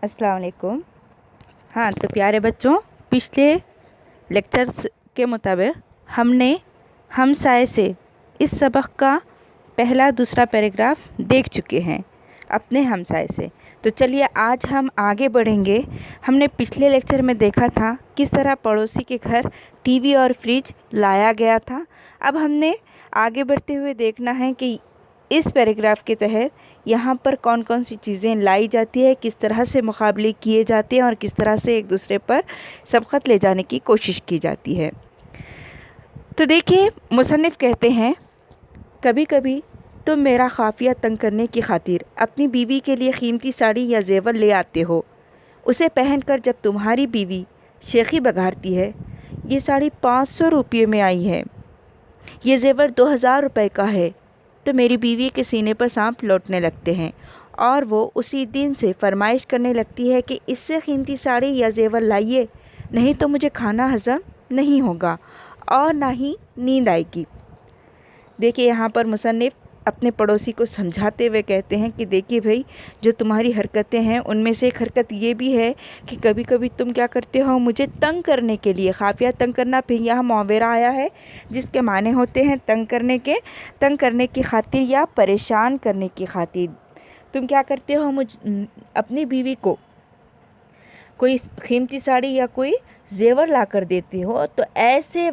अस्सलाम वालेकुम। हाँ तो प्यारे बच्चों, पिछले लेक्चर्स के मुताबिक हमने हमसाये से इस सबक का पहला दूसरा पैराग्राफ देख चुके हैं अपने हमसाये से। तो चलिए आज हम आगे बढ़ेंगे। हमने पिछले लेक्चर में देखा था किस तरह पड़ोसी के घर टीवी और फ्रिज लाया गया था। अब हमने आगे बढ़ते हुए देखना है कि इस पैराग्राफ के तहत यहाँ पर कौन कौन सी चीज़ें लाई जाती है, किस तरह से मुकाबले किए जाते हैं और किस तरह से एक दूसरे पर सबकत ले जाने की कोशिश की जाती है। तो देखिए, मुसन्निफ़ कहते हैं, कभी कभी तुम मेरा ख़ाफ़िया तंग करने की खातिर अपनी बीवी के लिए कीमती साड़ी या जेवर ले आते हो। उसे पहनकर जब तुम्हारी बीवी शेखी बघारती है, ये साड़ी 500 रुपये में आई है, ये जेवर 2000 रुपये का है, तो मेरी बीवी के सीने पर सांप लौटने लगते हैं और वो उसी दिन से फरमाइश करने लगती है कि इससे कीमती साड़ी या जेवर लाइए, नहीं तो मुझे खाना हज़म नहीं होगा और ना ही नींद आएगी। देखिए, यहाँ पर मुसन्निफ़ अपने पड़ोसी को समझाते हुए कहते हैं कि देखिए भाई, जो तुम्हारी हरकतें हैं उनमें से एक हरकत ये भी है कि कभी कभी तुम क्या करते हो, मुझे तंग करने के लिए, ख़ाफ़िया तंग करना, फिर यहाँ मुआवरा आया है जिसके माने होते हैं तंग करने की खातिर या परेशान करने की खातिर तुम क्या करते हो, अपनी बीवी को कोई कीमती साड़ी या कोई जेवर ला कर देते हो। तो ऐसे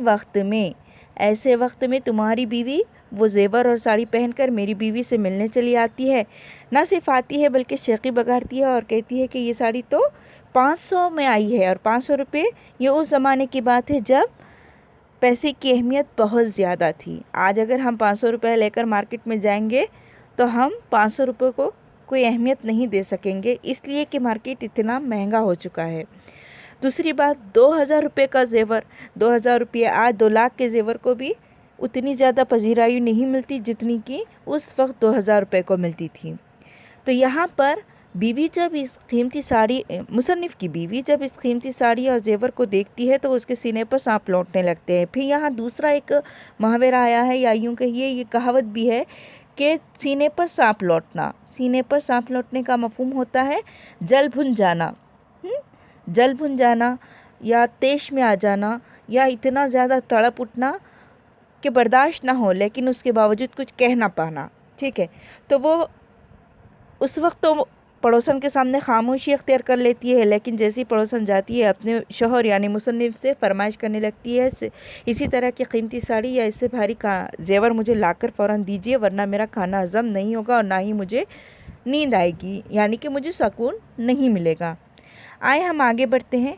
वक्त में तुम्हारी बीवी वो जेवर और साड़ी पहनकर मेरी बीवी से मिलने चली आती है। ना सिर्फ आती है बल्कि शेखी बघारती है और कहती है कि ये साड़ी तो 500 में आई है। और 500 रुपये ये उस ज़माने की बात है जब पैसे की अहमियत बहुत ज़्यादा थी। आज अगर हम 500 रुपये लेकर मार्केट में जाएंगे तो हम 500 रुपये को कोई अहमियत नहीं दे सकेंगे, इसलिए कि मार्केट इतना महंगा हो चुका है। दूसरी बात, 2000 रुपये का जेवर, 2000 रुपये आज 2 लाख के जेवर को भी उतनी ज़्यादा पजीराई नहीं मिलती जितनी कि उस वक्त 2000 रुपये को मिलती थी। तो यहाँ पर बीवी जब इस कीमती साड़ी, मुसन्निफ़ की बीवी जब इस कीमती साड़ी और जेवर को देखती है तो उसके सीने पर सांप लौटने लगते हैं। फिर यहाँ दूसरा एक मुहावरा आया है, या यूँ कहिए ये कहावत भी है कि सीने पर सांप लौटना। सीने पर सांप लौटने का मफ़हूम होता है जल भुन जाना या तेश में आ जाना, या इतना ज़्यादा तड़प उठना कि बर्दाश्त ना हो लेकिन उसके बावजूद कुछ कह ना पाना। ठीक है, तो वो उस वक्त तो पड़ोसन के सामने खामोशी अख्तियार कर लेती है, लेकिन जैसी पड़ोसन जाती है अपने शौहर यानी मुसन्निफ़ से फरमाइश करने लगती है, इसी तरह की कीमती साड़ी या इससे भारी का जेवर मुझे लाकर फ़ौरन दीजिए, वरना मेरा खाना हज़म नहीं होगा और ना ही मुझे नींद आएगी, यानी कि मुझे सुकून नहीं मिलेगा। आए हम आगे बढ़ते हैं।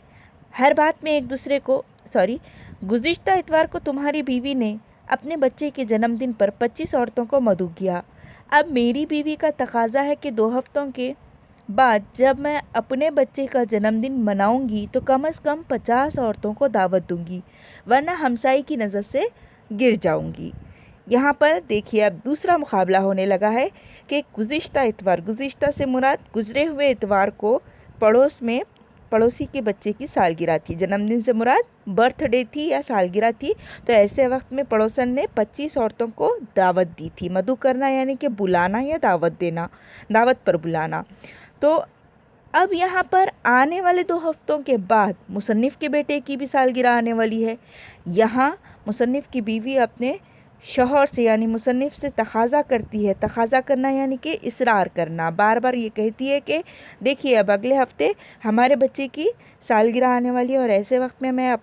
हर बात में एक दूसरे को गुज़िश्ता इतवार को तुम्हारी बीवी ने अपने बच्चे के जन्मदिन पर 25 औरतों को मदऊ किया। अब मेरी बीवी का तकाजा है कि 2 हफ्तों के बाद जब मैं अपने बच्चे का जन्मदिन मनाऊंगी तो कम से कम 50 औरतों को दावत दूंगी, वरना हमसाई की नज़र से गिर जाऊंगी। यहाँ पर देखिए, अब दूसरा मुकाबला होने लगा है कि गुज़िश्ता इतवार, गुज़िश्ता से मुराद गुज़रे हुए इतवार को पड़ोसी के बच्चे की सालगिरह थी, जन्मदिन से मुराद बर्थडे थी या सालगिरह थी। तो ऐसे वक्त में पड़ोसन ने 25 औरतों को दावत दी थी। मदऊ करना यानी कि बुलाना या दावत देना, दावत पर बुलाना। तो अब यहाँ पर आने वाले 2 हफ्तों के बाद मुसन्निफ़ के बेटे की भी सालगिरह आने वाली है। यहाँ मुसन्निफ़ की बीवी अपने शौहर से यानी मुसन्निफ़ से तकाज़ा करती है। तकाज़ा करना यानी कि इसरार करना, बार बार ये कहती है कि देखिए, अब अगले हफ्ते हमारे बच्चे की सालगिरह आने वाली है और ऐसे वक्त में मैं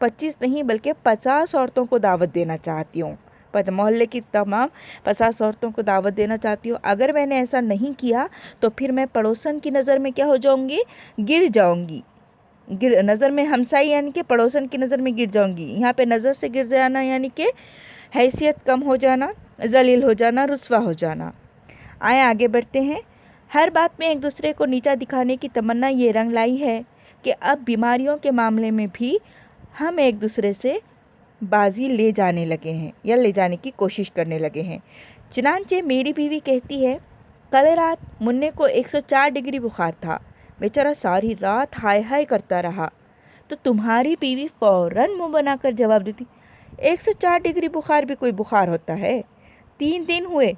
25 नहीं बल्कि 50 औरतों को दावत देना चाहती हूँ, मोहल्ले की तमाम 50 औरतों को दावत देना चाहती हूँ। अगर मैंने ऐसा नहीं किया तो फिर मैं पड़ोसन की नज़र में क्या हो जाऊँगी, गिर जाऊँगी। नज़र में हमसाई यानी कि पड़ोसन की नज़र में गिर जाऊँगी। यहाँ पे नज़र से गिर जाना यानी कि हैसियत कम हो जाना, जलील हो जाना, रुस्वा हो जाना। आए आगे बढ़ते हैं। हर बात में एक दूसरे को नीचा दिखाने की तमन्ना ये रंग लाई है कि अब बीमारियों के मामले में भी हम एक दूसरे से बाजी ले जाने लगे हैं या ले जाने की कोशिश करने लगे हैं। चुनांचे मेरी बीवी कहती है, कल रात मुन्ने को 104 डिग्री बुखार था, बेचारा सारी रात हाय हाय करता रहा। तो तुम्हारी बीवी फ़ौरन मुँह बनाकर जवाब देती, 104 डिग्री बुखार भी कोई बुखार होता है? 3 दिन हुए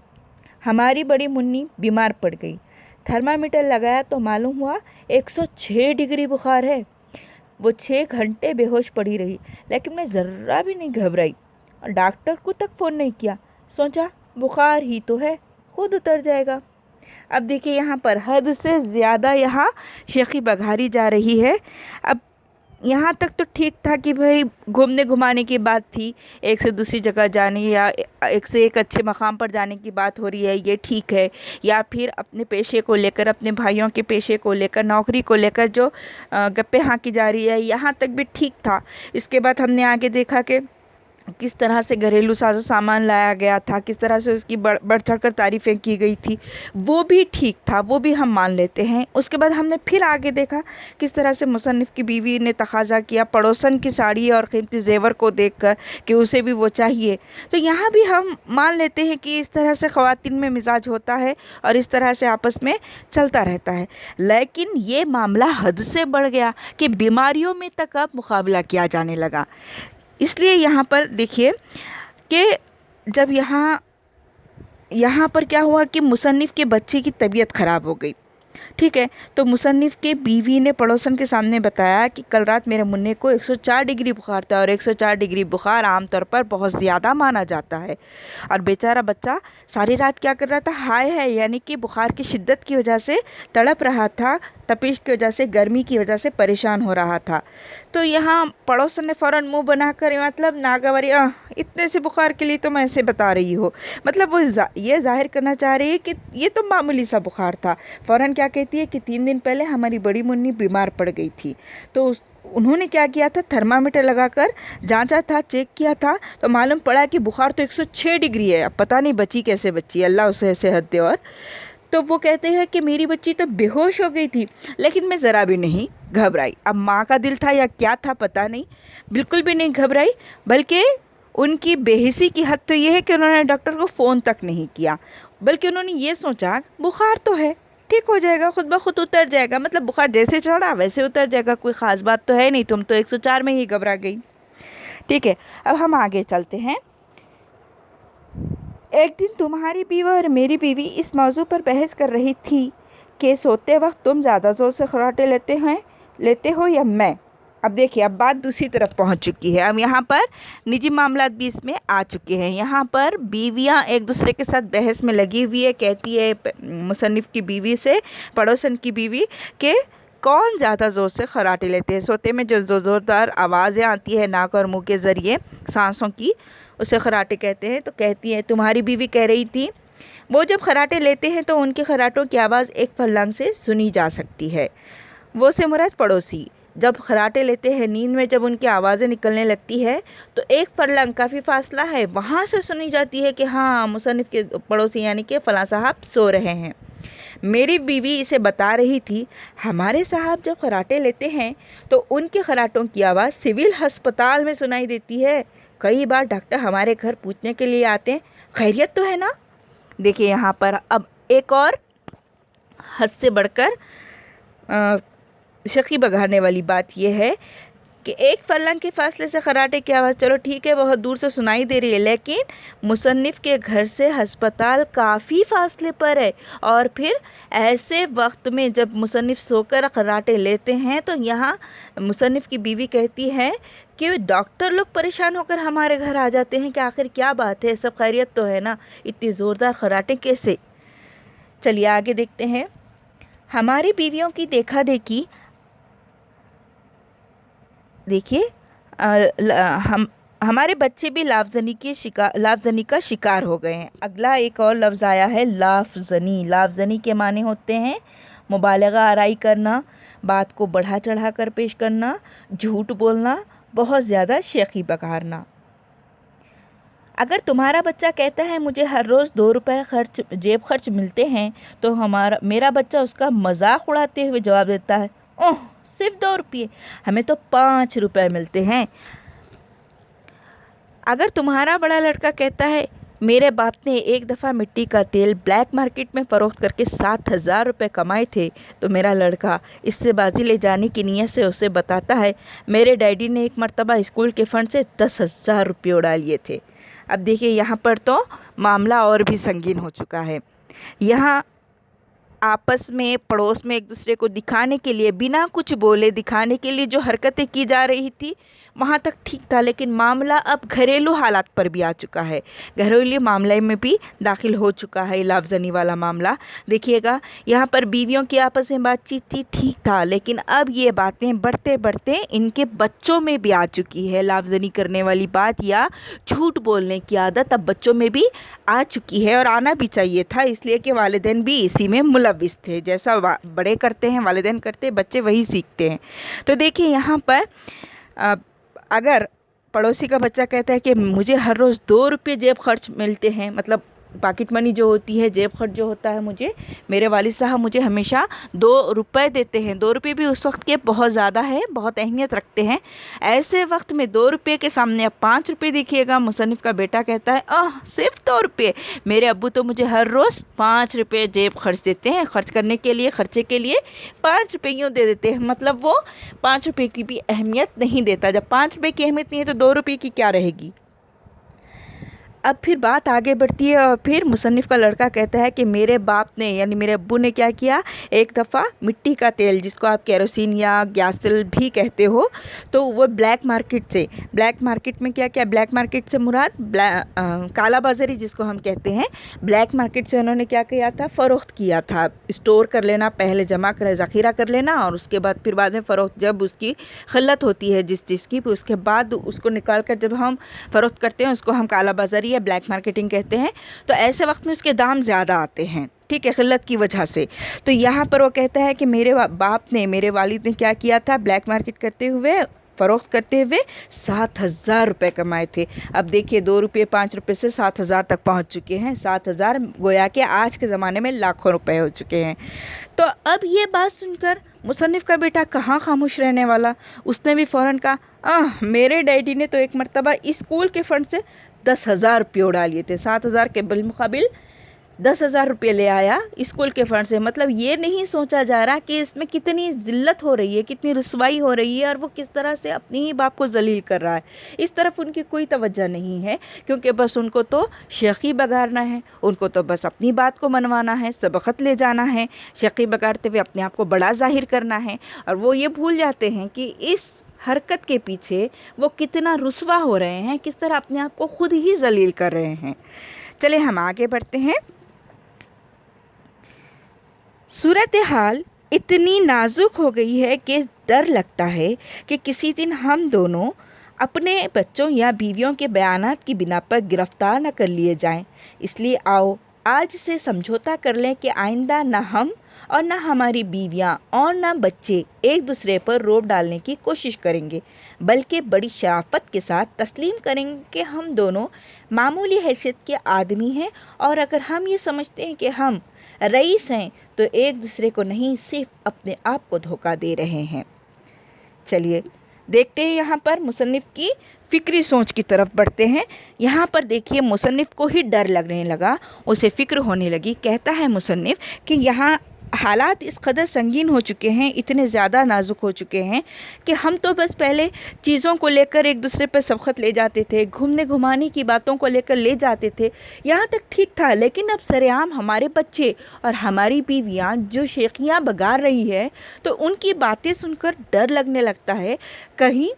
हमारी बड़ी मुन्नी बीमार पड़ गई, थर्मामीटर लगाया तो मालूम हुआ 106 डिग्री बुखार है। वो 6 घंटे बेहोश पड़ी रही, लेकिन मैं ज़रा भी नहीं घबराई और डॉक्टर को तक फ़ोन नहीं किया। सोचा बुखार ही तो है, खुद उतर जाएगा। अब देखिए यहाँ पर हद से ज़्यादा यहाँ शेखी बघारी जा रही है। अब यहाँ तक तो ठीक था कि भाई घूमने घुमाने की बात थी, एक से दूसरी जगह जाने या एक से एक अच्छे मकाम पर जाने की बात हो रही है, ये ठीक है। या फिर अपने पेशे को लेकर, अपने भाइयों के पेशे को लेकर, नौकरी को लेकर जो गप्पे हाँकी जा रही है, यहाँ तक भी ठीक था। इसके बाद हमने आगे देखा कि किस तरह से घरेलू साजो सामान लाया गया था, किस तरह से उसकी बढ़ चढ़ कर तारीफ़ें की गई थी, वो भी ठीक था, वो भी हम मान लेते हैं। उसके बाद हमने फिर आगे देखा किस तरह से मुसन्निफ़ की बीवी ने तकाज़ा किया पड़ोसन की साड़ी और कीमती जेवर को देखकर कि उसे भी वो चाहिए। तो यहाँ भी हम मान लेते हैं कि इस तरह से ख़वातीन में मिजाज होता है और इस तरह से आपस में चलता रहता है। लेकिन ये मामला हद से बढ़ गया कि बीमारियों में तक अब मुकाबला किया जाने लगा। इसलिए यहाँ पर देखिए कि जब यहाँ पर क्या हुआ कि मुसन्निफ़ के बच्चे की तबीयत ख़राब हो गई, ठीक है। तो मुसन्निफ़ के बीवी ने पड़ोसन के सामने बताया कि कल रात मेरे मुन्ने को 104 डिग्री बुखार था और 104 डिग्री बुखार आमतौर पर बहुत ज़्यादा माना जाता है। और बेचारा बच्चा सारी रात क्या कर रहा था, हाय है, यानी कि बुखार की शिद्दत की वजह से तड़प रहा था, तपिश की वजह से, गर्मी की वजह से परेशान हो रहा था। तो यहाँ पड़ोसन ने फ़ौरन मुंह बनाकर, मतलब नागवारी, इतने से बुखार के लिए तो मैं ऐसे बता रही हो, मतलब वो ये जाहिर करना चाह रही है कि ये तो मामूली सा बुखार था। फ़ौरन क्या कहती है कि 3 दिन पहले हमारी बड़ी मुन्नी बीमार पड़ गई थी, तो उन्होंने क्या किया था, थर्मामीटर लगाकर जांचा था, चेक किया था, तो मालूम पड़ा कि बुखार तो 106 डिग्री है। अब पता नहीं बची कैसे बची, अल्लाह उसे सेहत दे। और तो वो कहते हैं कि मेरी बच्ची तो बेहोश हो गई थी, लेकिन मैं ज़रा भी नहीं घबराई। अब माँ का दिल था या क्या था पता नहीं, बिल्कुल भी नहीं घबराई, बल्कि उनकी बेहिसी की हद तो ये है कि उन्होंने डॉक्टर को फ़ोन तक नहीं किया, बल्कि उन्होंने ये सोचा बुखार तो है, ठीक हो जाएगा, खुद ब खुद उतर जाएगा, मतलब बुखार जैसे चढ़ा वैसे उतर जाएगा, कोई ख़ास बात तो है नहीं, तुम तो 104 में ही घबरा गई। ठीक है, अब हम आगे चलते हैं। एक दिन तुम्हारी बीवी और मेरी बीवी इस मौजू पर बहस कर रही थी कि सोते वक्त तुम ज़्यादा ज़ोर से खर्राटे लेते हो या मैं। अब देखिए, अब बात दूसरी तरफ पहुंच चुकी है। अब यहाँ पर निजी मामलात भी इसमें आ चुके हैं। यहाँ पर बीवियाँ एक दूसरे के साथ बहस में लगी हुई है। कहती है मुसन्निफ़ की बीवी से पड़ोसन की बीवी कि कौन ज़्यादा ज़ोर से खर्राटे लेते हैं, सोते में जो ज़ोरदार आवाज़ें आती है नाक और मुंह के ज़रिए सांसों की, उसे खर्राटे कहते हैं। तो कहती है, तुम्हारी बीवी कह रही थी वो जब खर्राटे लेते हैं तो उनके खर्राटों की आवाज़ एक फर्लांग से सुनी जा सकती है। वो से मुराद पड़ोसी जब खर्राटे लेते हैं, नींद में जब उनकी आवाज़ें निकलने लगती है तो एक फर्लांग काफ़ी फासला है, वहाँ से सुनी जाती है कि हाँ मुसन्निफ़ के पड़ोसी यानी कि फ़लाँ साहब सो रहे हैं। मेरी बीवी इसे बता रही थी, हमारे साहब जब खर्राटे लेते हैं तो उनके खर्राटों की आवाज़ सिविल अस्पताल में सुनाई देती है। कई बार डॉक्टर हमारे घर पूछने के लिए आते हैं, खैरियत तो है ना। देखिए यहाँ पर अब एक और हद से बढ़कर शकी बघाने वाली बात यह है कि एक फर्लांग के फासले से खर्राटे की आवाज़ चलो ठीक है बहुत दूर से सुनाई दे रही है, लेकिन मुसन्निफ़ के घर से अस्पताल काफ़ी फासले पर है। और फिर ऐसे वक्त में जब मुसन्निफ़ सोकर खर्राटे लेते हैं तो यहाँ मुसन्निफ़ की बीवी कहती है कि डॉक्टर लोग परेशान होकर हमारे घर आ जाते हैं कि आखिर क्या बात है, सब खैरियत तो है ना, इतनी ज़ोरदार खर्राटे कैसे। चलिए आगे देखते हैं। हमारी बीवियों की देखा देखी देखिए हमारे बच्चे भी लाफजनी का शिकार हो गए हैं। अगला एक और लफ्ज़ आया है लाफजनी। लाफजनी के माने होते हैं मुबालगा आराई करना, बात को बढ़ा चढ़ा कर पेश करना, झूठ बोलना, बहुत ज़्यादा शेखी बघारना। अगर तुम्हारा बच्चा कहता है मुझे हर रोज़ 2 रुपए जेब खर्च मिलते हैं तो मेरा बच्चा उसका मजाक उड़ाते हुए जवाब देता है, ओह सिर्फ 2 रुपये, हमें तो 5 रुपए मिलते हैं। अगर तुम्हारा बड़ा लड़का कहता है मेरे बाप ने एक दफ़ा मिट्टी का तेल ब्लैक मार्केट में फ़रोख्त करके 7,000 रुपये कमाए थे, तो मेरा लड़का इससे बाजी ले जाने की नीयत से उसे बताता है मेरे डैडी ने एक मर्तबा स्कूल के फ़ंड से 10,000 रुपये उड़ा लिए थे। अब देखिए यहाँ पर तो मामला और भी संगीन हो चुका है। यहाँ आपस में पड़ोस में एक दूसरे को दिखाने के लिए, बिना कुछ बोले दिखाने के लिए जो हरकतें की जा रही थी वहाँ तक ठीक था, लेकिन मामला अब घरेलू हालात पर भी आ चुका है, घरेलू मामले में भी दाखिल हो चुका है लाफजनी वाला मामला। देखिएगा, यहाँ पर बीवियों की आपस में बातचीत थी, ठीक था, लेकिन अब ये बातें बढ़ते बढ़ते इनके बच्चों में भी आ चुकी है। लाफजनी करने वाली बात या झूठ बोलने की आदत अब बच्चों में भी आ चुकी है, और आना भी चाहिए था, इसलिए कि वालिदैन भी इसी में मुलव्विस थे। जैसा बड़े करते हैं, वालिदैन करते हैं, बच्चे वही सीखते हैं। तो देखिए यहाँ पर अगर पड़ोसी का बच्चा कहता है कि मुझे हर रोज़ 2 रुपये जेब खर्च मिलते हैं, मतलब पॉकेट मनी जो होती है, जेब खर्च जो होता है, मुझे मेरे वालिद साहब मुझे हमेशा 2 रुपये देते हैं। 2 रुपये भी उस वक्त के बहुत ज़्यादा है, बहुत अहमियत रखते हैं। ऐसे वक्त में 2 रुपये के सामने अब 5 रुपये देखिएगा, मुसन्निफ़ का बेटा कहता है सिर्फ 2 रुपये, मेरे अब्बू तो मुझे हर रोज़ 5 रुपये जेब खर्च देते हैं, खर्च करने के लिए, खर्चे के लिए 5 रुपये यूँ दे देते हैं। मतलब वो 5 रुपये की भी अहमियत नहीं देता। जब 5 रुपये की अहमियत नहीं है तो 2 रुपये की क्या रहेगी। अब फिर बात आगे बढ़ती है और फिर मुसन्निफ़ का लड़का कहता है कि मेरे बाप ने यानी मेरे अब्बू ने क्या किया, एक दफ़ा मिट्टी का तेल जिसको आप केरोसिन या गैस तेल भी कहते हो, तो वो ब्लैक मार्केट में क्या किया, ब्लैक मार्केट से मुराद काला बाज़ारी जिसको हम कहते हैं, ब्लैक मार्केट से उन्होंने क्या किया था, फ़रोख्त किया था। स्टोर कर लेना, पहले जमा कर ज़ख़ीरा कर लेना और उसके बाद फिर बाद में फ़रोख्त, जब उसकी ख़िल्लत होती है जिस चीज़ की, उसके बाद उसको निकाल कर जब हम फ़रोख्त करते हैं उसको हम काला बाज़ारी या ब्लैक मार्केटिंग कहते हैं। तो ऐसे वक्त में उसके दाम ज़्यादा आते हैं, ठीक है, क़िल्लत की वजह से। तो यहाँ पर वो कहता है कि मेरे बाप ने, मेरे वालिद ने क्या किया था, ब्लैक मार्केट करते हुए, फ़रोख्त करते हुए 7,000 रुपये कमाए थे। अब देखिए 2 रुपये 5 रुपये से 7,000 तक पहुँच चुके हैं। 7,000 गोया कि आज के ज़माने में लाखों रुपए हो चुके हैं। तो अब ये बात सुनकर मुसन्निफ़ का बेटा कहाँ खामोश रहने वाला, उसने भी फ़ौरन कहा मेरे डैडी ने तो एक मरतबा स्कूल के फ़ंड से 10,000 रुपये उड़ा लिए थे। 7,000 के बिलमुकाबिल 10,000 रुपये ले आया स्कूल के फ़ंड से। मतलब ये नहीं सोचा जा रहा कि इसमें कितनी ज़िल्लत हो रही है, कितनी रुसवाई हो रही है और वो किस तरह से अपनी ही बाप को ज़लील कर रहा है। इस तरफ उनकी कोई तवज्जो नहीं है, क्योंकि बस उनको तो शेखी बगाड़ना है, उनको तो बस अपनी बात को मनवाना है, सबक़त ले जाना है, शेखी बगाड़ते हुए अपने आप को बड़ा ज़ाहिर करना है। और वो ये भूल जाते हैं कि इस हरकत के पीछे वो कितना रुसवा हो रहे हैं, किस तरह अपने आप को खुद ही ज़लील कर रहे हैं। चलिए हम आगे बढ़ते हैं। सूरत हाल इतनी नाजुक हो गई है कि डर लगता है कि किसी दिन हम दोनों अपने बच्चों या बीवियों के बयानात की बिना पर गिरफ्तार न कर लिए जाएं। इसलिए आओ आज से समझौता कर लें कि आइंदा न हम और न हमारी बीवियां और न बच्चे एक दूसरे पर रोब डालने की कोशिश करेंगे, बल्कि बड़ी शराफत के साथ तस्लीम करेंगे कि हम दोनों मामूली हैसियत के आदमी हैं, और अगर हम ये समझते हैं कि हम रईस हैं तो एक दूसरे को नहीं, सिर्फ अपने आप को धोखा दे रहे हैं। चलिए देखते हैं यहाँ पर मुसन्निफ़ की फ़िक्री सोच की तरफ बढ़ते हैं। यहाँ पर देखिए मुसन्निफ़ को ही डर लगने लगा, उसे फ़िक्र होने लगी। कहता है मुसन्निफ़ कि यहाँ हालात इस कदर संगीन हो चुके हैं, इतने ज़्यादा नाजुक हो चुके हैं कि हम तो बस पहले चीज़ों को लेकर एक दूसरे पर सबक़त ले जाते थे, घूमने घुमाने की बातों को लेकर ले जाते थे, यहाँ तक ठीक था। लेकिन अब सरेआम हमारे बच्चे और हमारी बीवियाँ जो शेखियाँ बगाड़ रही है, तो उनकी बातें सुनकर डर लगने लगता है कहीं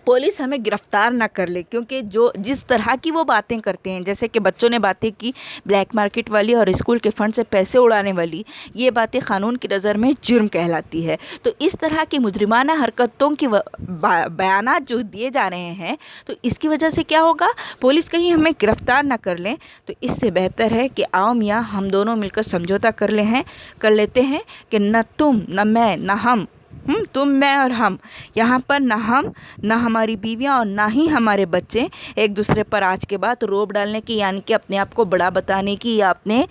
पुलिस हमें गिरफ़्तार ना कर ले, क्योंकि जिस तरह की वो बातें करते हैं, जैसे कि बच्चों ने बातें की ब्लैक मार्केट वाली और स्कूल के फ़ंड से पैसे उड़ाने वाली, ये बातें क़ानून की नज़र में जुर्म कहलाती है। तो इस तरह की मुजरिमाना हरकतों की बयानात जो दिए जा रहे हैं, तो इसकी वजह से क्या होगा, पुलिस कहीं हमें गिरफ़्तार ना कर लें। तो इससे बेहतर है कि आओ मियाँ हम दोनों मिलकर समझौता कर लेते हैं कि न तुम न मैं न हम, तुम मैं और हम, यहाँ पर ना हम ना हमारी बीवियाँ और ना ही हमारे बच्चे एक दूसरे पर आज के बाद रोब डालने की, यानी कि अपने आप को बड़ा बताने की या अपने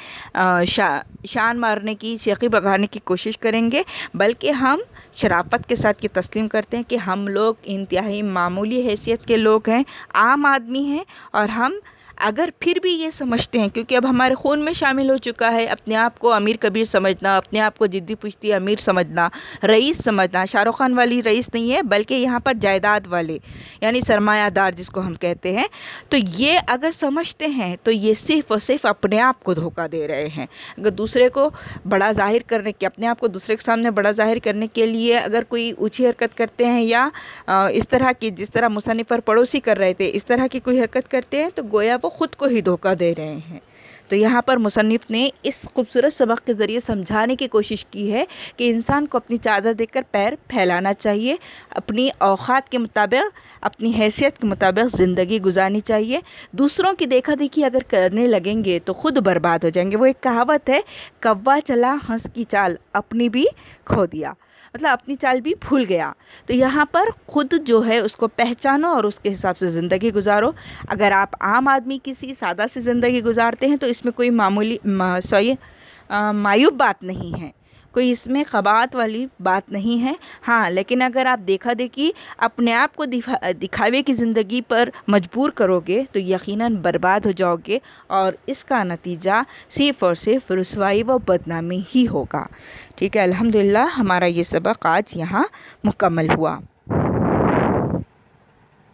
शान मारने की, शेखी बगाड़ने की कोशिश करेंगे, बल्कि हम शराफत के साथ ये तस्लीम करते हैं कि हम लोग इंतहाई मामूली हैसियत के लोग हैं, आम आदमी हैं, और हम اگر پھر بھی یہ سمجھتے ہیں، کیونکہ اب ہمارے خون میں شامل ہو چکا ہے اپنے آپ کو امیر کبیر سمجھنا، اپنے آپ کو جدی پشتی امیر سمجھنا، رئیس سمجھنا، شاہ رخ خان والی رئیس نہیں ہے بلکہ یہاں پر جائیداد والے یعنی سرمایہ دار جس کو ہم کہتے ہیں، تو یہ اگر سمجھتے ہیں تو یہ صرف اور صرف اپنے آپ کو دھوکہ دے رہے ہیں۔ اگر دوسرے کو بڑا ظاہر کرنے کے، اپنے آپ کو دوسرے کے سامنے بڑا ظاہر کرنے کے لیے اگر کوئی اونچی حرکت کرتے ہیں یا اس طرح کی، جس طرح مصنف اور پڑوسی کر رہے تھے، اس طرح کی کوئی حرکت کرتے ہیں تو گویا وہ خود کو ہی دھوکہ دے رہے ہیں۔ تو یہاں پر مصنف نے اس خوبصورت سبق کے ذریعے سمجھانے کی کوشش کی ہے کہ انسان کو اپنی چادر دیکھ کر پیر پھیلانا چاہیے، اپنی اوقات کے مطابق، اپنی حیثیت کے مطابق زندگی گزارنی چاہیے۔ دوسروں کی دیکھا دیکھی اگر کرنے لگیں گے تو خود برباد ہو جائیں گے۔ وہ ایک کہاوت ہے، کوا چلا ہنس کی چال، اپنی بھی کھو دیا، مطلب اپنی چال بھی بھول گیا۔ تو یہاں پر خود جو ہے اس کو پہچانو اور اس کے حساب سے زندگی گزارو۔ اگر آپ عام آدمی کسی سادہ سی زندگی گزارتے ہیں تو اس میں کوئی معیوب بات نہیں ہے، کوئی اس میں قباحت والی بات نہیں ہے۔ ہاں، لیکن اگر آپ دیکھا دیکھی اپنے آپ کو دکھاوے کی زندگی پر مجبور کرو گے تو یقیناً برباد ہو جاؤ گے، اور اس کا نتیجہ صرف اور صرف رسوائی و بدنامی ہی ہوگا۔ ٹھیک ہے، الحمدللہ ہمارا یہ سبق آج یہاں مکمل ہوا۔